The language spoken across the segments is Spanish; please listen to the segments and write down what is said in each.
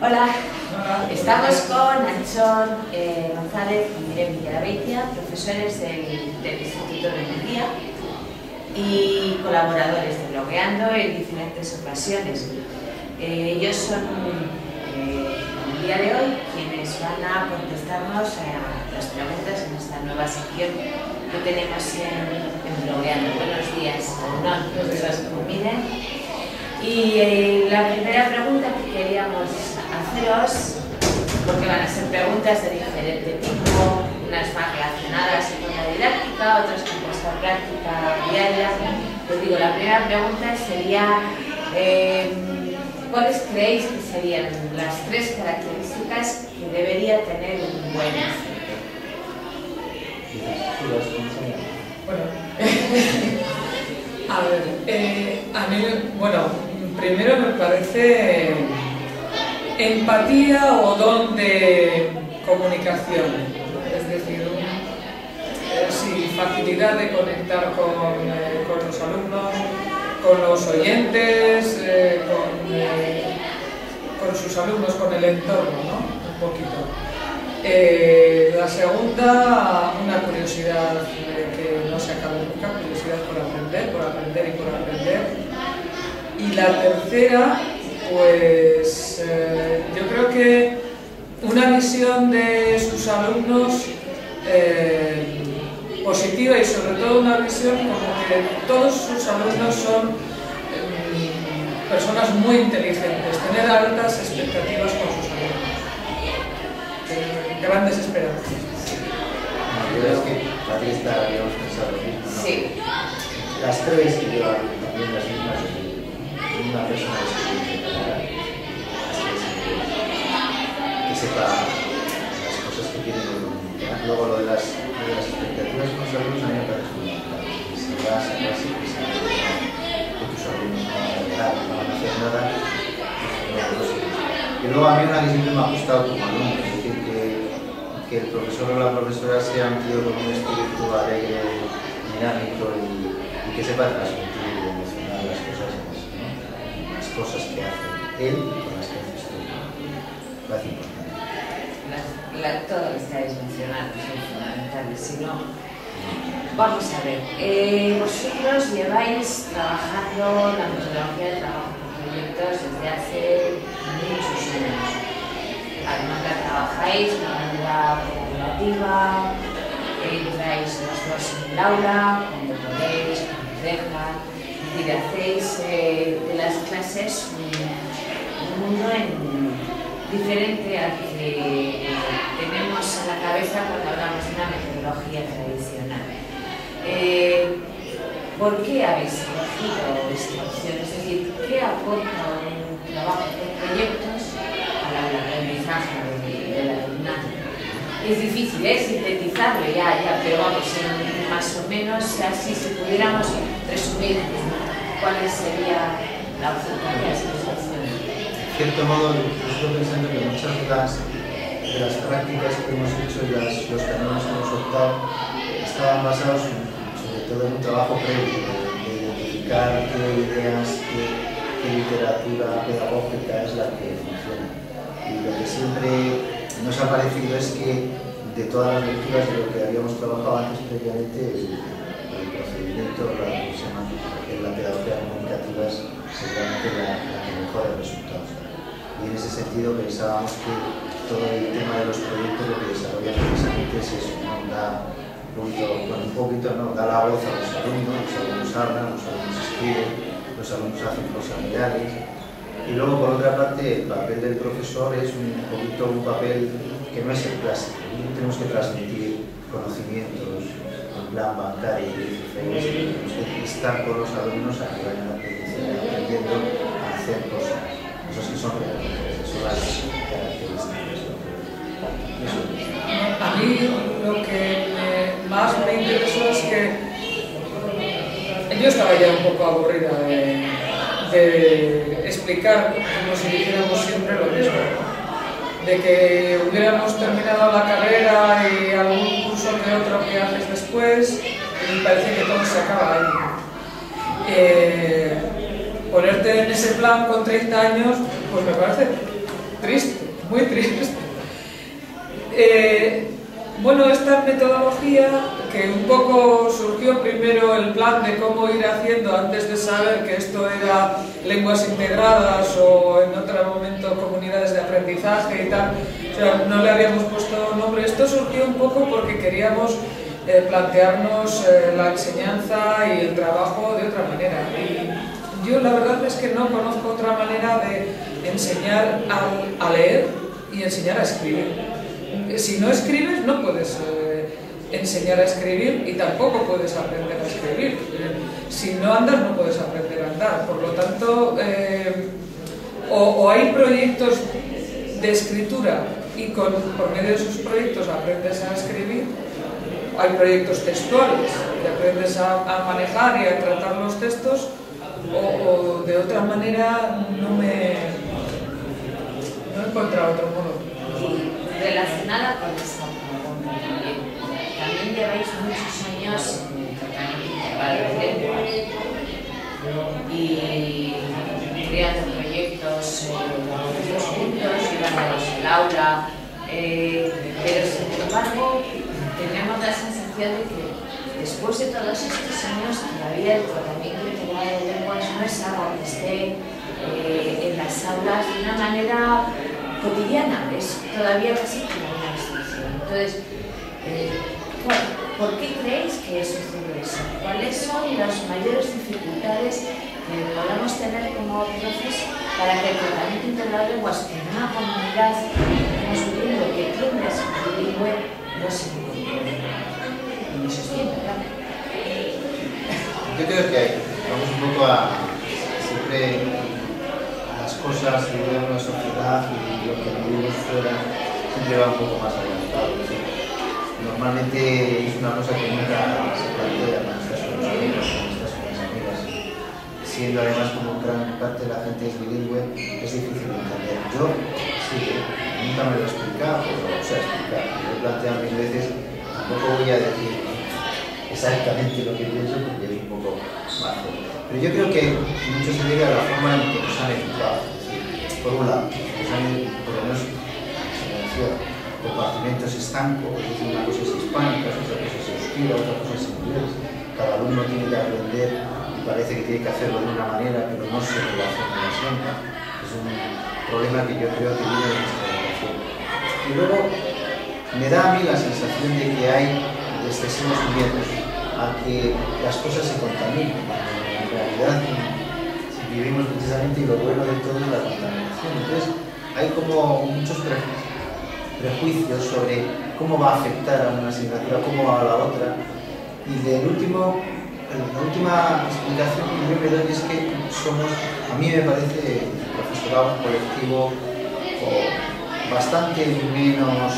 Hola, estamos con Anchón González y Miren Villarabeitia, profesores del Instituto de Munguía y colaboradores de Blogueando en diferentes ocasiones. Ellos son el día de hoy quienes van a contestarnos a las preguntas en esta nueva sección que tenemos en Blogueando. Buenos días, con Miren. Y la primera pregunta que queríamos haceros, porque van a ser preguntas de diferente tipo, unas más relacionadas con la didáctica, otras con nuestra práctica diaria. Os digo, la primera pregunta sería, ¿cuáles creéis que serían las tres características que debería tener un buen docente? Bueno, a mí, primero me parece empatía o don de comunicación, es decir, facilidad de conectar con los alumnos, con los oyentes, con sus alumnos, con el entorno, ¿no? Un poquito. La segunda, una curiosidad que no se acaba nunca, curiosidad por aprender y por aprender. Y la tercera, pues yo creo que una visión de sus alumnos positiva y sobre todo una visión como que todos sus alumnos son personas muy inteligentes, tener altas expectativas con sus alumnos, grandes esperanzas. Yo creo que Patricia habíamos pensado lo mismo, ¿no? Sí. Las tres que llevan también las mismas, una persona que sepa las cosas que tiene que comunicar. Luego lo de las expectativas con los alumnos a mí me parece fundamental. Si vas a clase que tus alumnos no van a hacer nada, pues no lo sé. Y luego a mí una que siempre me ha gustado como alumno, es decir, que el profesor o la profesora sea un tío con un espíritu alegre, dinámico y que sepa transmitir y mencionar las cosas que hace él con las que haces tú. Parece importante. Todo lo que estáis mencionando son fundamentales, si no, vamos a ver, vosotros lleváis trabajando la metodología de trabajo con proyectos desde hace muchos años. Además la trabajáis de manera colaborativa, entráis los dos en el aula, cuando podéis, cuando os dejan, y hacéis de las clases un mundo diferente al que tenemos en la cabeza cuando hablamos de una metodología tradicional. ¿Por qué habéis elegido esta opción? Es decir, ¿qué aporta un trabajo con proyectos al aprendizaje del alumnado? Es difícil, sintetizarlo ya, pero vamos, más o menos así, si pudiéramos resumir cuál sería la opción que habéis elegido. En cierto modo, estoy pensando que muchas de las prácticas que hemos hecho y los caminos que hemos optado estaban basados sobre todo en un trabajo previo de identificar qué ideas, qué literatura pedagógica es la que funciona. Y lo que siempre nos ha parecido es que de todas las lecturas de lo que habíamos trabajado antes previamente, el procedimiento, la pedagogía comunicativa es seguramente la que mejora resultados. Y en ese sentido pensábamos que todo el tema de los proyectos lo que desarrolla precisamente es eso, ¿no? Da la voz a los alumnos hablan, los alumnos escriben, los alumnos hacen cosas reales. Y luego, por otra parte, el papel del profesor es un papel que no es el clásico. Tenemos que transmitir conocimientos en plan bancario y tenemos que estar con los alumnos a que vayan aprendiendo a hacer cosas que son reales, son las características. A mí lo que más me interesó es que yo estaba ya un poco aburrida de explicar como si dijéramos siempre lo mismo, de que hubiéramos terminado la carrera y algún curso que otro que haces después y parece que todo se acaba ahí. Ponerte en ese plan con 30 años, pues me parece triste. muy triste. Bueno, esta metodología, que un poco surgió primero el plan de cómo ir haciendo antes de saber que esto era lenguas integradas o en otro momento comunidades de aprendizaje y tal, o sea, no le habíamos puesto nombre. Esto surgió un poco porque queríamos plantearnos la enseñanza y el trabajo de otra manera. Y yo la verdad es que no conozco otra manera de enseñar a leer y enseñar a escribir. Si no escribes no puedes enseñar a escribir y tampoco puedes aprender a escribir. Si no andas no puedes aprender a andar. Por lo tanto, o hay proyectos de escritura y por medio de esos proyectos aprendes a escribir, hay proyectos textuales que aprendes a manejar y a tratar los textos, o de otra manera no he encontrado otro modo. Relacionada con esta pregunta también lleváis muchos años en tratamiento integral de lenguas y creando proyectos juntos, llevándolos al aula, pero sin embargo tenemos la sensación de que después de todos estos años todavía el tratamiento integral de lenguas no es algo que esté en las aulas de una manera cotidiana, es todavía casi como una excepción. Entonces, ¿por qué creéis que sucede eso? ¿Cuáles son las mayores dificultades que podemos tener como profes para que el tratamiento integral de lenguas en una comunidad como bilingüe que tiende a ser bilingüe no se encuentre? Y me sostiene, claro. Yo creo que vamos un poco a siempre las cosas que viven en la sociedad y lo que vivimos fuera siempre va un poco más adelantado. Normalmente es una cosa que nunca se plantea cuando estás con los amigos, cuando estás con las amigas. Siendo además como gran parte de la gente es bilingüe, es difícil de entender. Yo sí, nunca me lo he explicado, pero o sea, explicar. Lo he planteado mil veces, tampoco voy a decir exactamente lo que pienso porque es un poco bajo. Pero yo creo que mucho se debe a la forma en que nos han educado. Por un lado, nos han, por lo menos, se me decía, compartimentos estancos, es decir, una cosa es hispánica, otra cosa es euskera, otra cosa es inglés. Cada alumno tiene que aprender y parece que tiene que hacerlo de una manera, pero no se relaciona siempre. Es un problema que yo creo que viene de nuestra educación. Y luego, me da a mí la sensación de que hay excesivos miedos a que las cosas se contaminen. En realidad vivimos precisamente y lo bueno de todo es la contaminación. Entonces hay como muchos prejuicios sobre cómo va a afectar a una asignatura, cómo va a la otra. Y la última explicación que yo me doy es que somos, a mí me parece, el profesorado colectivo bastante menos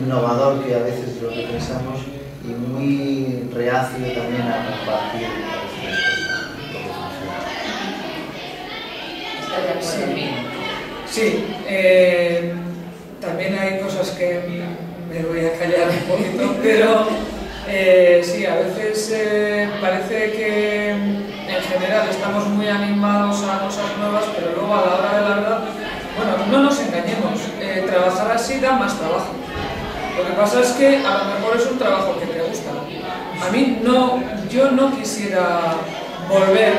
innovador que a veces lo que pensamos y muy reacio también a compartir Sí, también hay cosas que me voy a callar un poquito, pero sí, a veces parece que en general estamos muy animados a cosas nuevas, pero luego a la hora de la verdad, bueno, no nos engañemos, trabajar así da más trabajo. Lo que pasa es que a lo mejor es un trabajo que te gusta. A mí no, yo no quisiera volver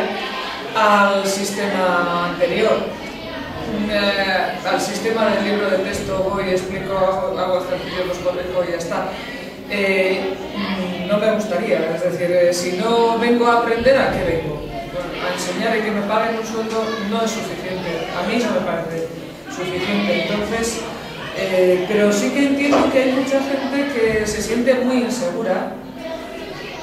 al sistema anterior, al sistema del libro de texto, voy, explico, hago ejercicios, los corrijo y ya está. No me gustaría, es decir, si no vengo a aprender, ¿a qué vengo? A enseñar y que me paguen un sueldo no es suficiente, a mí no me parece suficiente. Entonces, pero sí que entiendo que hay mucha gente que se siente muy insegura.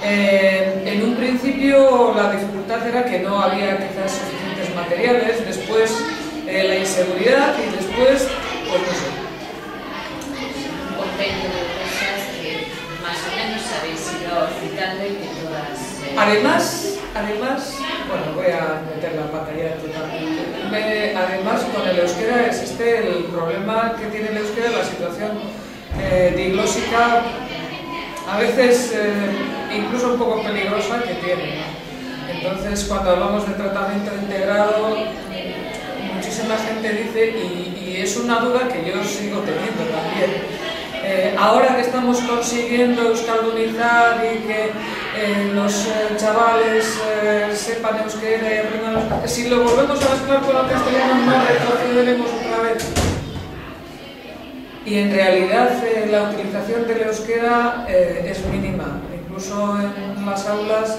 En un principio la dificultad era que no había quizás suficientes materiales, después la inseguridad y después, pues no sé. Un compendio de cosas que más o menos habéis ido citando y que todas... Además, bueno, voy a meter la pata ya totalmente. Además, con el euskera existe el problema que tiene el euskera, la situación diglósica, a veces incluso un poco peligrosa que tiene, ¿no? Entonces, cuando hablamos de tratamiento integrado, muchísimos muchísima gente dice, y es una duda que yo sigo teniendo también. Ahora que estamos consiguiendo euskaldunizar y que los chavales sepan euskera y aprendan euskera, si lo volvemos a mezclar con el castellano no retrocederemos otra vez. Y en realidad la utilización del euskera es mínima, incluso en las aulas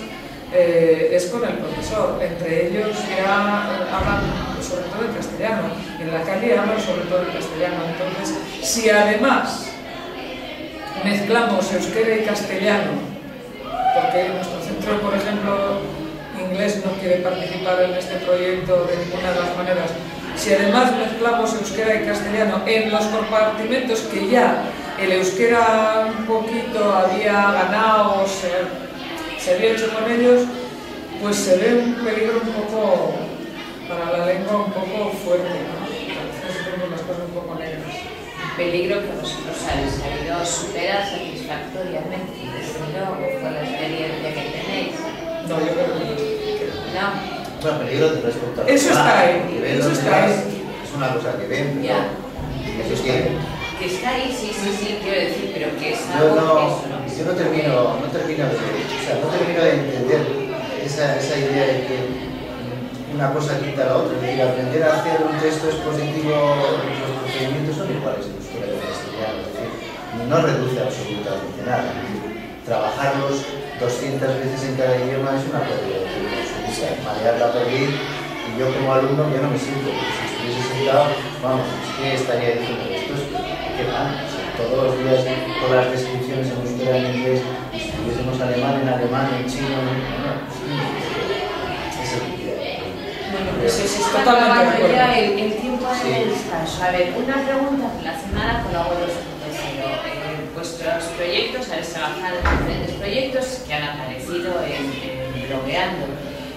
es con el profesor, entre ellos ya hablan sobre todo en castellano, en la calle hablan sobre todo en castellano. Entonces, si además mezclamos euskera y castellano, porque nuestro centro, por ejemplo, inglés no quiere participar en este proyecto de ninguna de las maneras, si además mezclamos euskera y castellano en los compartimentos que ya el euskera un poquito había ganado o se había hecho con ellos, pues se ve un peligro un poco, para la lengua un poco fuerte, ¿no? Entonces vemos las cosas un poco negras. Peligro que vosotros habéis sabido superar satisfactoriamente, desde luego, con la experiencia que tenéis. No, yo creo que no. Bueno, peligro respecto a eso está ahí, eso está ahí. Es una cosa que ven, pero ya. eso tiene. Que está ahí, sí, quiero decir, pero que es Yo algo yo no termino de entender esa idea de que una cosa quita la otra. Es decir, aprender a hacer un texto expositivo, los procedimientos son iguales en euskera y en castellano. Es decir, no reduce absolutamente nada. Trabajarlos 200 veces en cada idioma es una pérdida de tiempo absoluta. Marearla a perder, y yo como alumno ya no me siento. Si estuviese sentado, vamos, es que estaría diciendo esto es que mal. Todos los días con las descripciones en euskera, en inglés, y si tuviésemos alemán, en chino, eso bueno, pues se está acabando ya el tiempo de descanso. A ver, una pregunta relacionada con la web de su profesor. Vuestros proyectos, habéis trabajado en diferentes proyectos que han aparecido en Blogueando,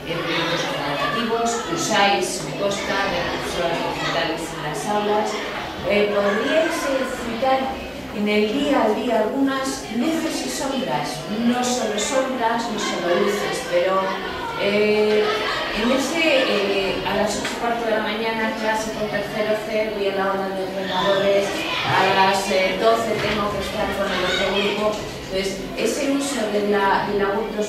en proyectos colaborativos, usáis, me consta, recursos digitales en las aulas. ¿Podríais citar en el día a día algunas luces y sombras? No solo sombras, no solo luces, pero en ese, a las 8:15 de la mañana, clase con tercero C, voy a la hora de ordenadores, a las 12 tengo que estar con el otro grupo. Entonces, ese uso de la web 2.0,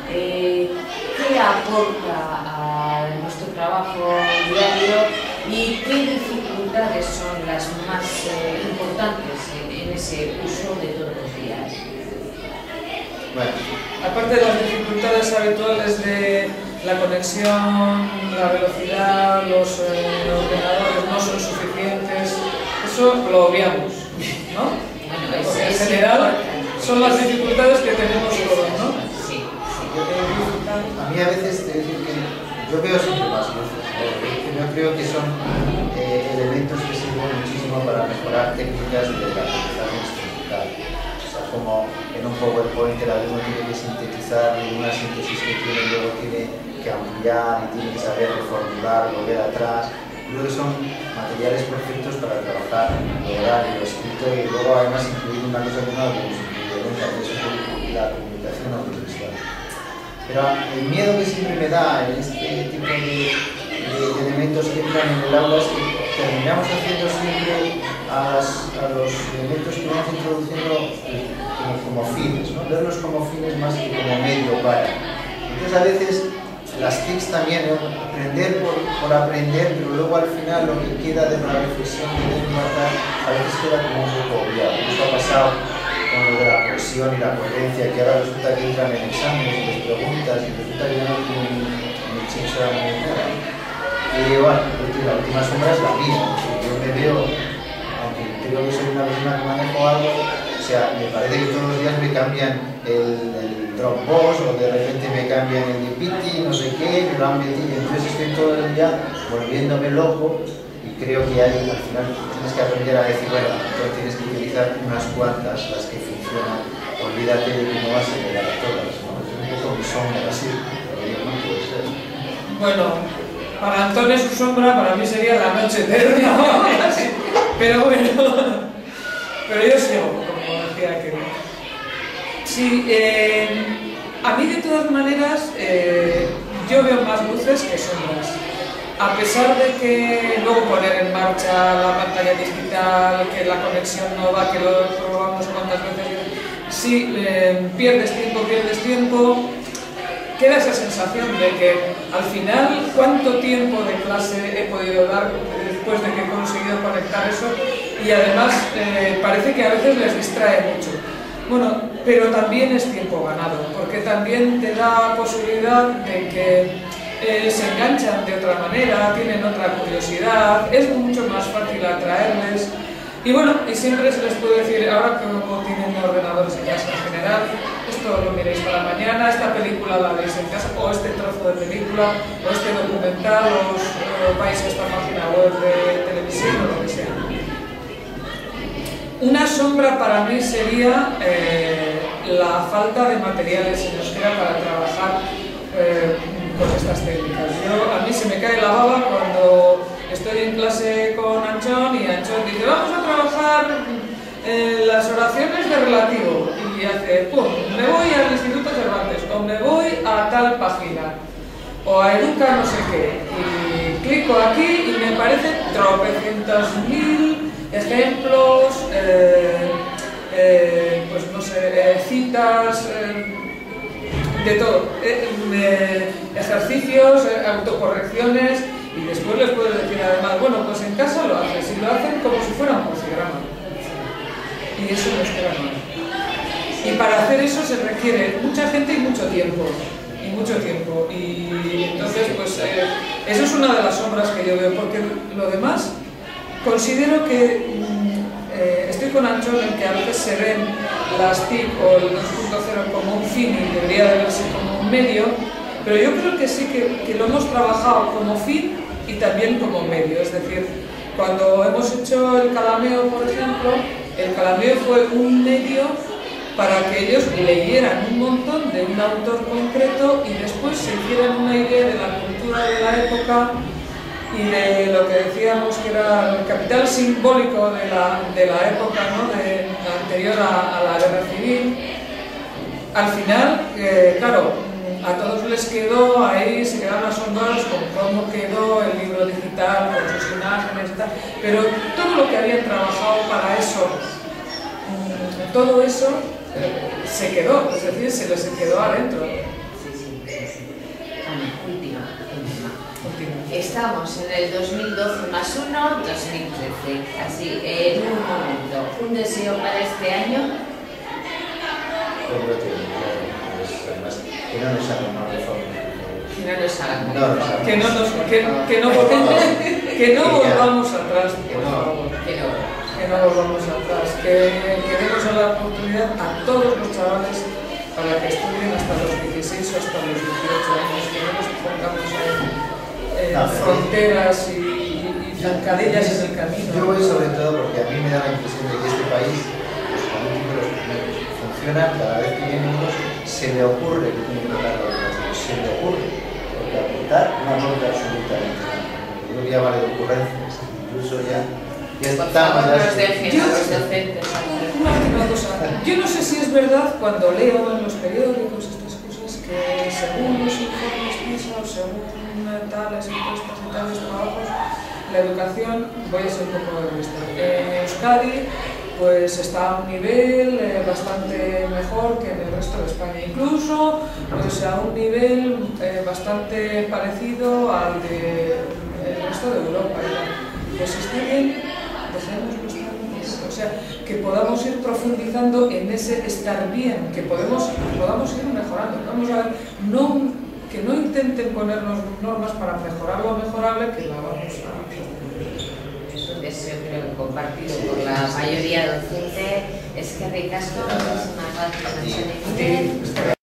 ¿qué aporta a nuestro trabajo diario y qué dificultades son las más importantes en ese uso de todos los días? Bueno, aparte de las dificultades habituales de la conexión, la velocidad, los ordenadores no son suficientes, eso lo obviamos, ¿no? Bueno, porque en general son las dificultades que tenemos todos, ¿no? Sí. a mí a veces te decir que yo veo siempre más luces. Yo creo que son elementos que sirven muchísimo para mejorar técnicas de la aprendizaje instrumental. O sea, como en un PowerPoint el alumno tiene que sintetizar una síntesis que tiene, luego tiene que ampliar y tiene que saber reformular, volver atrás. Creo que son materiales perfectos para trabajar lo oral y lo escrito, y luego además incluir una cosa que no habíamos incluido nunca, que es la comunicación audiovisual. Pero el miedo que siempre me da en este tipo de elementos que entran en el aula es que terminamos haciendo siempre a los elementos que vamos introduciendo como fines, ¿no? Verlos como fines más que como medio para. Entonces a veces las TICs también, ¿no? Aprender por aprender, pero luego al final lo que queda de la reflexión que deben guardar a veces queda como un poco obviado. Esto ha pasado con lo de la cohesión y la coherencia, que ahora resulta que entran en exámenes y les preguntas y resulta que ya no tienen ni chincha ni nada. Y bueno, la última sombra es la mía. Yo me veo, aunque creo que soy una persona que manejo algo, o sea, me parece que todos los días me cambian el Dropbox, o de repente me cambian el Dipiti, no sé qué, me lo han metido, entonces estoy todo el día volviéndome loco, y creo que hay, al final tienes que aprender a decir, bueno, entonces tienes que utilizar unas cuantas, las que funcionan, olvídate de que no vas a llegar a todas, ¿no? Es un poco mi sombra así, pero no puede ser. Bueno, para Antonio su sombra, para mí sería la noche eterna, pero bueno, pero yo sigo, como decía que sí, a mí de todas maneras yo veo más luces que sombras. a pesar de que luego poner en marcha la pantalla digital, que la conexión no va, que lo probamos cuantas veces, sí, pierdes tiempo, queda esa sensación de que al final, ¿cuánto tiempo de clase he podido dar después de que he conseguido conectar eso? Y además parece que a veces les distrae mucho. Bueno, pero también es tiempo ganado, porque también te da posibilidad de que se enganchan de otra manera, tienen otra curiosidad, es mucho más fácil atraerles. Y bueno, y siempre se les puede decir, ahora que no tienen ordenadores en casa en general, esto lo miréis para mañana, esta película la veis en casa, o este trozo de película, o este documental, o vais a esta página web de televisión o lo que sea. Una sombra para mí sería la falta de materiales en euskera para trabajar con estas técnicas. A mí se me cae la baba cuando estoy en clase con Anchón y Anchón dice vamos a trabajar las oraciones de relativo y hace pum, me voy al Instituto Cervantes o me voy a tal página o a Educa no sé qué y clico aquí y me aparecen tropecientos mil ejemplos, pues no sé, citas, de todo, ejercicios, autocorrecciones y después les puedes decir además, bueno, pues en casa lo haces y lo hacen como si fuera un crucigrama y eso no es que mal. Y para hacer eso se requiere mucha gente y mucho tiempo y entonces pues eso es una de las sombras que yo veo, porque lo demás considero que estoy con Anchón en que a veces se ven las TIC o el 2.0 como un fin y debería de verse como un medio, pero yo creo que sí que lo hemos trabajado como fin y también como medio. Es decir, cuando hemos hecho el calameo, por ejemplo, el calameo fue un medio para que ellos leyeran un montón de un autor concreto y después se hicieran una idea de la cultura de la época y de lo que decíamos que era el capital simbólico de la época, ¿no? Anterior a la guerra civil. Al final, claro, a todos les quedó ahí, se quedaron asombrados con cómo quedó el libro digital, con sus imágenes y tal, pero todo lo que habían trabajado para eso, todo eso se quedó, es decir, se les quedó adentro. Última. Estamos en el 2012 más 1, 2013, así, en un momento. ¿Un deseo para este año? Yo creo que no nos hagan más reforma. Que no volvamos atrás, por favor. Que no volvamos atrás. Que demos la oportunidad a todos los chavales para que estudien hasta los 16 o hasta los 18 años. Que no nos pongamos fronteras y zancadillas en el camino. Yo voy sobre todo porque a mí me da la impresión de que este país, los políticos, los primeros, funcionan cada vez que vienen unos, se le ocurre que tiene que tocar la educación, se le ocurre, porque apuntar no apunta absolutamente nada. Yo ya vale de ocurrencias, incluso ya estamos Yo no sé si es verdad cuando leo en los periódicos estas cosas que según los informes PISA o según tales encuestas y tales trabajos, la educación, voy a ser un poco egoísta, en Euskadi pues está a un nivel bastante mejor que en el resto de España, incluso pues, a un nivel bastante parecido al del resto de Europa. Pues está bien, dejémoslo estar bien. O sea, que podamos ir profundizando en ese estar bien, que podamos ir mejorando. Vamos a ver, que no intenten ponernos normas para mejorar lo mejorable, que la vamos a hacer. Es un deseo creo que compartido por la mayoría docente. Es que ricasco, muchísimas gracias.